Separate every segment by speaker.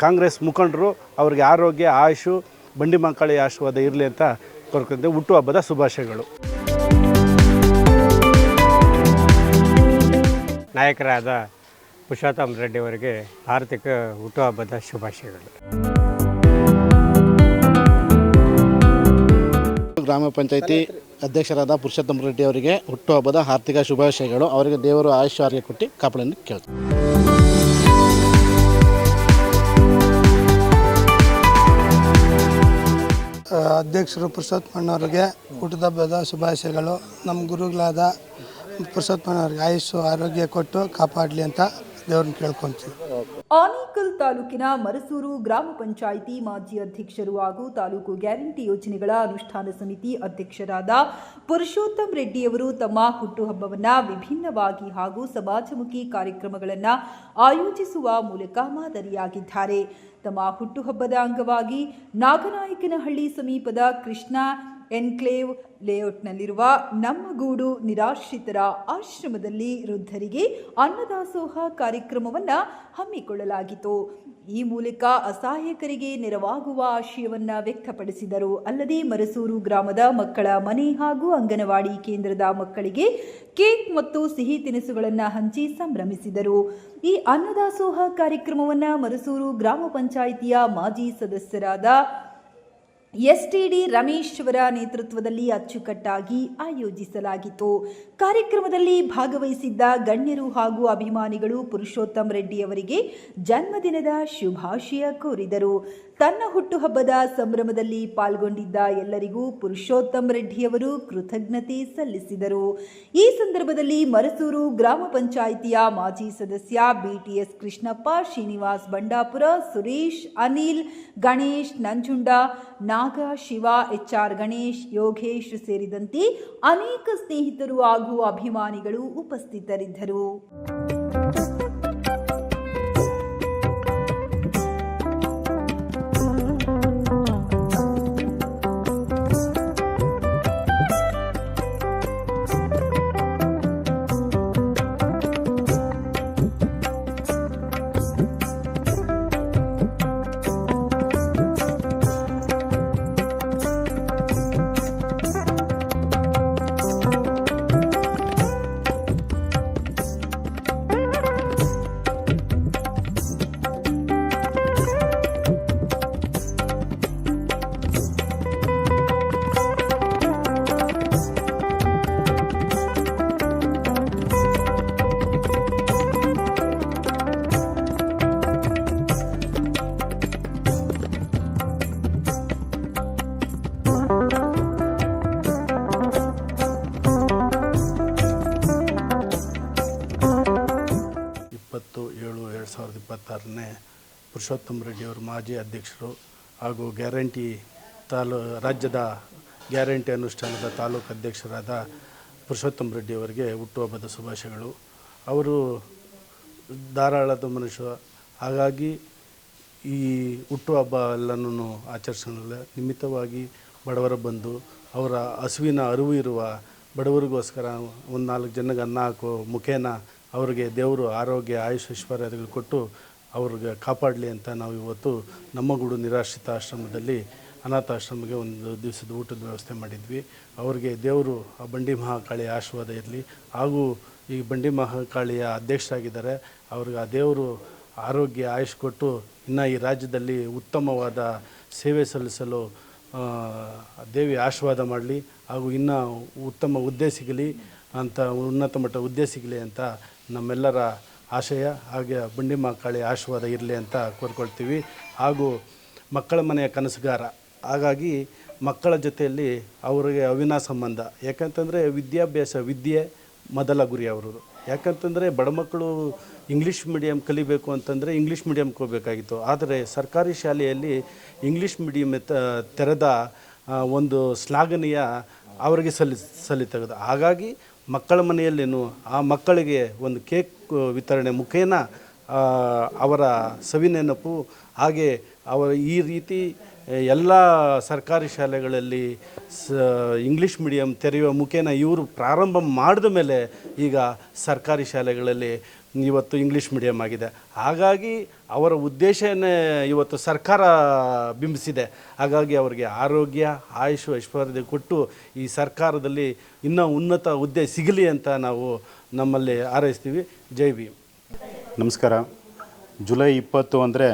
Speaker 1: ಕಾಂಗ್ರೆಸ್ ಮುಖಂಡರು ಅವ್ರಿಗೆ ಆರೋಗ್ಯ ಆಯುಷು ಬಂಡಿ ಮಹಾಕಾಳಿ ಆಶೀರ್ವಾದ ಇರಲಿ ಅಂತ ಕೋರ್ಕೊಂಡೆ. ಹುಟ್ಟುಹಬ್ಬದ ಶುಭಾಶಯಗಳು.
Speaker 2: ನಾಯಕರಾದ ಪುರುಷೋತ್ತಮ ರೆಡ್ಡಿ ಅವರಿಗೆ ಆರ್ಥಿಕ ಹುಟ್ಟುಹಬ್ಬದ ಶುಭಾಶಯಗಳು.
Speaker 3: ಗ್ರಾಮ ಪಂಚಾಯಿತಿ ಅಧ್ಯಕ್ಷರಾದ ಪುರುಷೋತ್ತಮ ರೆಡ್ಡಿ ಅವರಿಗೆ ಹುಟ್ಟುಹಬ್ಬದ ಆರ್ಥಿಕ ಶುಭಾಶಯಗಳು. ಅವರಿಗೆ ದೇವರು ಆಯುಷ್ಯ ಆರೋಗ್ಯ ಕೊಟ್ಟು ಕಾಪಾಡನ್ನು ಕೇಳ್ತಾರೆ.
Speaker 4: ಅಧ್ಯಕ್ಷರು ಪುರುಷೋತ್ತಮಣ್ಣವರಿಗೆ ಹುಟ್ಟುಹಬ್ಬದ ಶುಭಾಶಯಗಳು. ನಮ್ಮ ಗುರುಗಳಾದ ಪುರುಷೋತ್ತಮಣ್ಣವ್ರಿಗೆ ಆಯುಷ್ಯ ಆರೋಗ್ಯ ಕೊಟ್ಟು ಕಾಪಾಡಲಿ ಅಂತ ದೇವ್ರನ್ನ ಕೇಳ್ಕೊತೀವಿ.
Speaker 5: ಆನೇಕಲ್ ತಾಲೂಕಿನ ಮರಸೂರು ಗ್ರಾಮ ಪಂಚಾಯಿತಿ ಮಾಜಿ ಅಧ್ಯಕ್ಷರು ಹಾಗೂ ತಾಲೂಕು ಗ್ಯಾರಂಟಿ ಯೋಜನೆಗಳ ಅನುಷ್ಠಾನ ಸಮಿತಿ ಅಧ್ಯಕ್ಷರಾದ ಪುರುಷೋತ್ತಮ ರೆಡ್ಡಿಯವರು ತಮ್ಮ ಹುಟ್ಟುಹಬ್ಬವನ್ನು ವಿಭಿನ್ನವಾಗಿ ಹಾಗೂ ಸಮಾಜಮುಖಿ ಕಾರ್ಯಕ್ರಮಗಳನ್ನು ಆಯೋಜಿಸುವ ಮೂಲಕ ಮಾದರಿಯಾಗಿದ್ದಾರೆ. ತಮ್ಮ ಹುಟ್ಟುಹಬ್ಬದ ಅಂಗವಾಗಿ ನಾಗನಾಯಕನಹಳ್ಳಿ ಸಮೀಪದ ಕೃಷ್ಣ ಎನ್ಕ್ಲೇವ್ ಲೇಔಟ್ನಲ್ಲಿರುವ ನಮ್ಮಗೂಡು ನಿರಾಶ್ರಿತರ ಆಶ್ರಮದಲ್ಲಿ ವೃದ್ಧರಿಗೆ ಅನ್ನದಾಸೋಹ ಕಾರ್ಯಕ್ರಮವನ್ನು ಹಮ್ಮಿಕೊಳ್ಳಲಾಗಿತ್ತು. ಈ ಮೂಲಕ ಅಸಹಾಯಕರಿಗೆ ನೆರವಾಗುವ ಆಶಯವನ್ನು ವ್ಯಕ್ತಪಡಿಸಿದರು. ಅಲ್ಲದೆ ಮರಸೂರು ಗ್ರಾಮದ ಮಕ್ಕಳ ಮನೆ ಹಾಗೂ ಅಂಗನವಾಡಿ ಕೇಂದ್ರದ ಮಕ್ಕಳಿಗೆ ಕೇಕ್ ಮತ್ತು ಸಿಹಿ ತಿನಿಸುಗಳನ್ನು ಹಂಚಿ ಸಂಭ್ರಮಿಸಿದರು. ಈ ಅನ್ನದಾಸೋಹ ಕಾರ್ಯಕ್ರಮವನ್ನು ಮರಸೂರು ಗ್ರಾಮ ಪಂಚಾಯಿತಿಯ ಮಾಜಿ ಸದಸ್ಯರಾದ ಎಸ್ಟಿಡಿ ರಮೇಶ್ ಅವರ ನೇತೃತ್ವದಲ್ಲಿ ಅಚ್ಚುಕಟ್ಟಾಗಿ ಆಯೋಜಿಸಲಾಗಿತ್ತು. ಕಾರ್ಯಕ್ರಮದಲ್ಲಿ ಭಾಗವಹಿಸಿದ್ದ ಗಣ್ಯರು ಹಾಗೂ ಅಭಿಮಾನಿಗಳು ಪುರುಷೋತ್ತಮ ರೆಡ್ಡಿ ಅವರಿಗೆ ಜನ್ಮದಿನದ ಶುಭಾಶಯ ಕೋರಿದರು. ತನ್ನ ಹುಟ್ಟುಹಬ್ಬದ ಸಂಭ್ರಮದಲ್ಲಿ ಪಾಲ್ಗೊಂಡಿದ್ದ ಎಲ್ಲರಿಗೂ ಪುರುಷೋತ್ತಮ ರೆಡ್ಡಿಯವರು ಕೃತಜ್ಞತೆ ಸಲ್ಲಿಸಿದರು. ಈ ಸಂದರ್ಭದಲ್ಲಿ ಮರಸೂರು ಗ್ರಾಮ ಪಂಚಾಯಿತಿಯ ಮಾಜಿ ಸದಸ್ಯ ಬಿಟಿಎಸ್ ಕೃಷ್ಣಪ್ಪ, ಶ್ರೀನಿವಾಸ್ ಬಂಡಾಪುರ, ಸುರೇಶ್, ಅನಿಲ್, ಗಣೇಶ್, ನಂಜುಂಡ, ನಾಗ, ಶಿವ, ಎಚ್ಆರ್ ಗಣೇಶ್, ಯೋಗೇಶ್ ಸೇರಿದಂತೆ ಅನೇಕ ಸ್ನೇಹಿತರು ಹಾಗೂ ಅಭಿಮಾನಿಗಳು ಉಪಸ್ಥಿತರಿದ್ದರು.
Speaker 1: ಪುರುಷೋತ್ತಮ ರೆಡ್ಡಿಯವರು ಮಾಜಿ ಅಧ್ಯಕ್ಷರು ಹಾಗೂ ರಾಜ್ಯದ ಗ್ಯಾರಂಟಿ ಅನುಷ್ಠಾನದ ತಾಲೂಕು ಅಧ್ಯಕ್ಷರಾದ ಪುರುಷೋತ್ತಮ ರೆಡ್ಡಿಯವರಿಗೆ ಹುಟ್ಟುಹಬ್ಬದ ಶುಭಾಶಯಗಳು. ಅವರು ಧಾರಾಳದ ಮನುಷ್ಯ, ಹಾಗಾಗಿ ಈ ಹುಟ್ಟುಹಬ್ಬ ಎಲ್ಲನೂ ಆಚರಿಸೋಲ್ಲ ನಿಮಿತ್ತವಾಗಿ ಬಡವರ ಬಂದು ಅವರ ಹಸುವಿನ ಅರಿವು ಇರುವ ಬಡವರಿಗೋಸ್ಕರ ಒಂದು 4 ಜನಕ್ಕೆ ಅನ್ನ ಹಾಕೋ ಮುಖೇನ ಅವರಿಗೆ ದೇವರು ಆರೋಗ್ಯ ಆಯುಷ್ ಐಶ್ವರ್ಯಗಳು ಕೊಟ್ಟು ಅವ್ರಿಗೆ ಕಾಪಾಡಲಿ ಅಂತ ನಾವು ಇವತ್ತು ನಮ್ಮಗೂಡು ನಿರಾಶ್ರಿತ ಆಶ್ರಮದಲ್ಲಿ ಅನಾಥಾಶ್ರಮಕ್ಕೆ ಒಂದು ದಿವಸದ ಊಟದ ವ್ಯವಸ್ಥೆ ಮಾಡಿದ್ವಿ. ಅವರಿಗೆ ದೇವರು ಆ ಬಂಡಿ ಮಹಾಕಾಳಿಯ ಆಶೀರ್ವಾದ ಇರಲಿ. ಹಾಗೂ ಈ ಬಂಡಿ ಮಹಾಕಾಳಿಯ ಅಧ್ಯಕ್ಷರಾಗಿದ್ದಾರೆ, ಅವ್ರಿಗೆ ಆ ದೇವರು ಆರೋಗ್ಯ ಆಯುಷ್ ಕೊಟ್ಟು ಇನ್ನು ಈ ರಾಜ್ಯದಲ್ಲಿ ಉತ್ತಮವಾದ ಸೇವೆ ಸಲ್ಲಿಸಲು ದೇವಿ ಆಶೀರ್ವಾದ ಮಾಡಲಿ. ಹಾಗೂ ಇನ್ನೂ ಉತ್ತಮ ಹುದ್ದೆ ಸಿಗಲಿ ಅಂತ, ಉನ್ನತ ಮಟ್ಟ ಹುದ್ದೆ ಸಿಗಲಿ ಅಂತ ನಮ್ಮೆಲ್ಲರ ಆಶಯ. ಹಾಗೆ ಬಂಡಿ ಮಹಾಕಾಳಿ ಆಶೀರ್ವಾದ ಇರಲಿ ಅಂತ ಕೋರ್ಕೊಳ್ತೀವಿ. ಹಾಗೂ ಮಕ್ಕಳ ಮನೆಯ ಕನಸುಗಾರ, ಹಾಗಾಗಿ ಮಕ್ಕಳ ಜೊತೆಯಲ್ಲಿ ಅವರಿಗೆ ಅವಿನಾಶ ಸಂಬಂಧ. ಯಾಕಂತಂದರೆ ವಿದ್ಯೆ ಮೊದಲ ಗುರಿ ಅವರದು. ಯಾಕಂತಂದರೆ ಬಡ ಮಕ್ಕಳು ಇಂಗ್ಲೀಷ್ ಮೀಡಿಯಮ್ ಕಲಿಬೇಕು ಅಂತಂದರೆ ಇಂಗ್ಲೀಷ್ ಮೀಡಿಯಮ್ಗೆ ಹೋಗಬೇಕಾಗಿತ್ತು. ಆದರೆ ಸರ್ಕಾರಿ ಶಾಲೆಯಲ್ಲಿ ಇಂಗ್ಲೀಷ್ ಮೀಡಿಯಮ್ ತೆರೆದ ಒಂದು ಶ್ಲಾಘನೀಯ ಅವರಿಗೆ ಸಲ್ಲಿತಗದು. ಹಾಗಾಗಿ ಮಕ್ಕಳ ಮನೆಯಲ್ಲೇನು ಆ ಮಕ್ಕಳಿಗೆ ಒಂದು ಕೇಕ್ ವಿತರಣೆ ಮುಖೇನ ಅವರ ಸವಿನೆನಪು, ಹಾಗೆ ಅವರ ಈ ರೀತಿ ಎಲ್ಲ ಸರ್ಕಾರಿ ಶಾಲೆಗಳಲ್ಲಿ ಇಂಗ್ಲೀಷ್ ಮೀಡಿಯಮ್ ತೆರೆಯುವ ಮುಖೇನ ಇವರು ಪ್ರಾರಂಭ ಮಾಡಿದ ಮೇಲೆ ಈಗ ಸರ್ಕಾರಿ ಶಾಲೆಗಳಲ್ಲಿ ಇವತ್ತು ಇಂಗ್ಲೀಷ್ ಮೀಡಿಯಮ್ ಆಗಿದೆ. ಹಾಗಾಗಿ ಅವರ ಉದ್ದೇಶನೇ ಇವತ್ತು ಸರ್ಕಾರ ಬಿಂಬಿಸಿದೆ. ಹಾಗಾಗಿ ಅವರಿಗೆ ಆರೋಗ್ಯ, ಆಯುಷ್, ಐಶ್ವರ್ಯ ಕೊಟ್ಟು ಈ ಸರ್ಕಾರದಲ್ಲಿ ಇನ್ನೂ ಉನ್ನತ ಹುದ್ದೆ ಸಿಗಲಿ ಅಂತ ನಾವು ನಮ್ಮಲ್ಲಿ ಹಾರೈಸ್ತೀವಿ. ಜೈ ಭೀಮ್.
Speaker 6: ನಮಸ್ಕಾರ. ಜುಲೈ 20 ಅಂದರೆ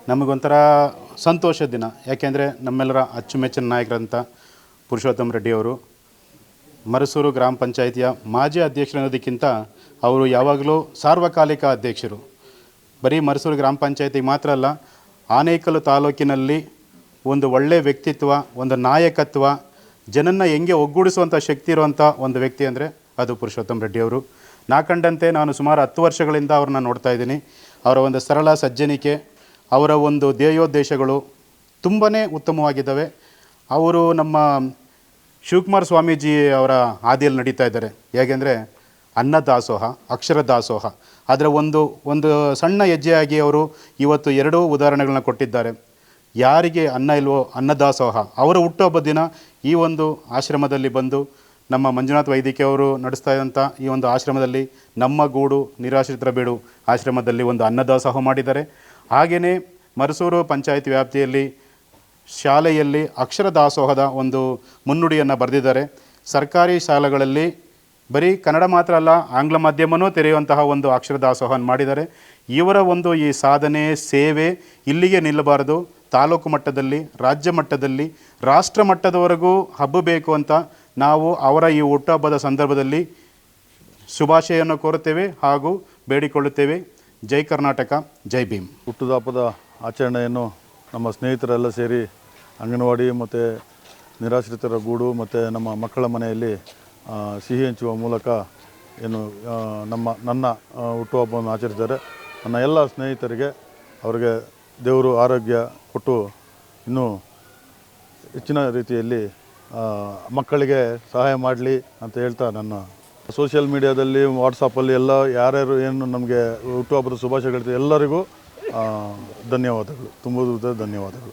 Speaker 6: ನಮಗೊಂಥರ ಸಂತೋಷದ ದಿನ. ಯಾಕೆಂದರೆ ನಮ್ಮೆಲ್ಲರ ಅಚ್ಚುಮೆಚ್ಚಿನ ನಾಯಕರಂಥ ಪುರುಷೋತ್ತಮ ರೆಡ್ಡಿಯವರು ಮರಸೂರು ಗ್ರಾಮ ಪಂಚಾಯಿತಿಯ ಮಾಜಿ ಅಧ್ಯಕ್ಷರು ಅನ್ನೋದಕ್ಕಿಂತ ಅವರು ಯಾವಾಗಲೂ ಸಾರ್ವಕಾಲಿಕ ಅಧ್ಯಕ್ಷರು. ಬರೀ ಮರಸೂರು ಗ್ರಾಮ ಪಂಚಾಯಿತಿಗೆ ಮಾತ್ರ ಅಲ್ಲ, ಆನೇಕಲ್ ತಾಲೂಕಿನಲ್ಲಿ ಒಂದು ಒಳ್ಳೆಯ ವ್ಯಕ್ತಿತ್ವ, ಒಂದು ನಾಯಕತ್ವ, ಜನನ್ನ ಹೆಂಗೆ ಒಗ್ಗೂಡಿಸುವಂಥ ಶಕ್ತಿ ಇರುವಂಥ ಒಂದು ವ್ಯಕ್ತಿ ಅಂದರೆ ಅದು ಪುರುಷೋತ್ತಮ ರೆಡ್ಡಿಯವರು. ನಾ ಕಂಡಂತೆ ನಾನು ಸುಮಾರು 10 ವರ್ಷಗಳಿಂದ ಅವ್ರನ್ನ ನೋಡ್ತಾ ಇದ್ದೀನಿ. ಅವರ ಒಂದು ಸರಳ ಸಜ್ಜನಿಕೆ, ಅವರ ಒಂದು ಧ್ಯೇಯೋದ್ದೇಶಗಳು ತುಂಬಾ ಉತ್ತಮವಾಗಿದ್ದಾವೆ. ಅವರು ನಮ್ಮ ಶಿವಕುಮಾರ ಸ್ವಾಮೀಜಿ ಅವರ ಹಾದಿಯಲ್ಲಿ ನಡೀತಾ ಇದ್ದಾರೆ. ಹೇಗೆಂದರೆ ಅನ್ನದಾಸೋಹ, ಅಕ್ಷರ ದಾಸೋಹ, ಅದರ ಒಂದು ಸಣ್ಣ ಹೆಜ್ಜೆಯಾಗಿ ಅವರು ಇವತ್ತು 2 ಉದಾಹರಣೆಗಳನ್ನ ಕೊಟ್ಟಿದ್ದಾರೆ. ಯಾರಿಗೆ ಅನ್ನ ಇಲ್ವೋ ಅನ್ನದಾಸೋಹ, ಅವರ ಹುಟ್ಟುಹಬ್ಬದ ದಿನ ಈ ಒಂದು ಆಶ್ರಮದಲ್ಲಿ ಬಂದು ನಮ್ಮ ಮಂಜುನಾಥ್ ವೈದ್ಯಕೀಯ ಅವರು ನಡೆಸ್ತಾ ಇದ್ದಂಥ ಈ ಒಂದು ಆಶ್ರಮದಲ್ಲಿ ನಮ್ಮ ಗೂಡು ನಿರಾಶ್ರಿತರ ಬೀಡು ಆಶ್ರಮದಲ್ಲಿ ಒಂದು ಅನ್ನದಾಸೋಹ ಮಾಡಿದ್ದಾರೆ. ಹಾಗೆಯೇ ಮರಸೂರು ಪಂಚಾಯತ್ ವ್ಯಾಪ್ತಿಯಲ್ಲಿ ಶಾಲೆಯಲ್ಲಿ ಅಕ್ಷರ ದಾಸೋಹದ ಒಂದು ಮುನ್ನುಡಿಯನ್ನು ಬರೆದಿದ್ದಾರೆ. ಸರ್ಕಾರಿ ಶಾಲೆಗಳಲ್ಲಿ ಬರೀ ಕನ್ನಡ ಮಾತ್ರ ಅಲ್ಲ, ಆಂಗ್ಲ ಮಾಧ್ಯಮನೂ ತೆರೆಯುವಂತಹ ಒಂದು ಅಕ್ಷರ ದಾಸೋಹವನ್ನು ಮಾಡಿದ್ದಾರೆ. ಇವರ ಒಂದು ಈ ಸಾಧನೆ, ಸೇವೆ ಇಲ್ಲಿಗೆ ನಿಲ್ಲಬಾರದು. ತಾಲೂಕು ಮಟ್ಟದಲ್ಲಿ, ರಾಜ್ಯ ಮಟ್ಟದಲ್ಲಿ, ರಾಷ್ಟ್ರ ಮಟ್ಟದವರೆಗೂ ಹಬ್ಬಬೇಕು ಅಂತ ನಾವು ಅವರ ಈ ಹುಟ್ಟುಹಬ್ಬದ ಸಂದರ್ಭದಲ್ಲಿ ಶುಭಾಶಯವನ್ನು ಕೋರುತ್ತೇವೆ ಹಾಗೂ ಬೇಡಿಕೊಳ್ಳುತ್ತೇವೆ. ಜೈ ಕರ್ನಾಟಕ, ಜೈ ಭೀಮ್.
Speaker 7: ಹುಟ್ಟುಹಬ್ಬದ ಆಚರಣೆಯನ್ನು ನಮ್ಮ ಸ್ನೇಹಿತರೆಲ್ಲ ಸೇರಿ ಅಂಗನವಾಡಿ ಮತ್ತು ನಿರಾಶ್ರಿತರ ಗೂಡು ಮತ್ತು ನಮ್ಮ ಮಕ್ಕಳ ಮನೆಯಲ್ಲಿ ಸಿಹಿ ಹಂಚುವ ಮೂಲಕ ಏನು ನನ್ನ ಹುಟ್ಟುಹಬ್ಬವನ್ನು ಆಚರಿಸಿದ್ದಾರೆ. ನನ್ನ ಎಲ್ಲ ಸ್ನೇಹಿತರಿಗೆ ಅವರಿಗೆ ದೇವರು ಆರೋಗ್ಯ ಕೊಟ್ಟು ಇನ್ನೂ ಹೆಚ್ಚಿನ ರೀತಿಯಲ್ಲಿ ಮಕ್ಕಳಿಗೆ ಸಹಾಯ ಮಾಡಲಿ ಅಂತ ಹೇಳ್ತಾ ನನ್ನ ಸೋಷಿಯಲ್ ಮೀಡಿಯಾದಲ್ಲಿ, ವಾಟ್ಸಪ್ಪಲ್ಲಿ ಎಲ್ಲ ಯಾರ್ಯಾರು ಏನು ನಮಗೆ ಹುಟ್ಟುಹಬ್ಬದ ಶುಭಾಶಯಗಳು ಎಲ್ಲರಿಗೂ ಧನ್ಯವಾದಗಳು, ತುಂಬ ಧನ್ಯವಾದಗಳು.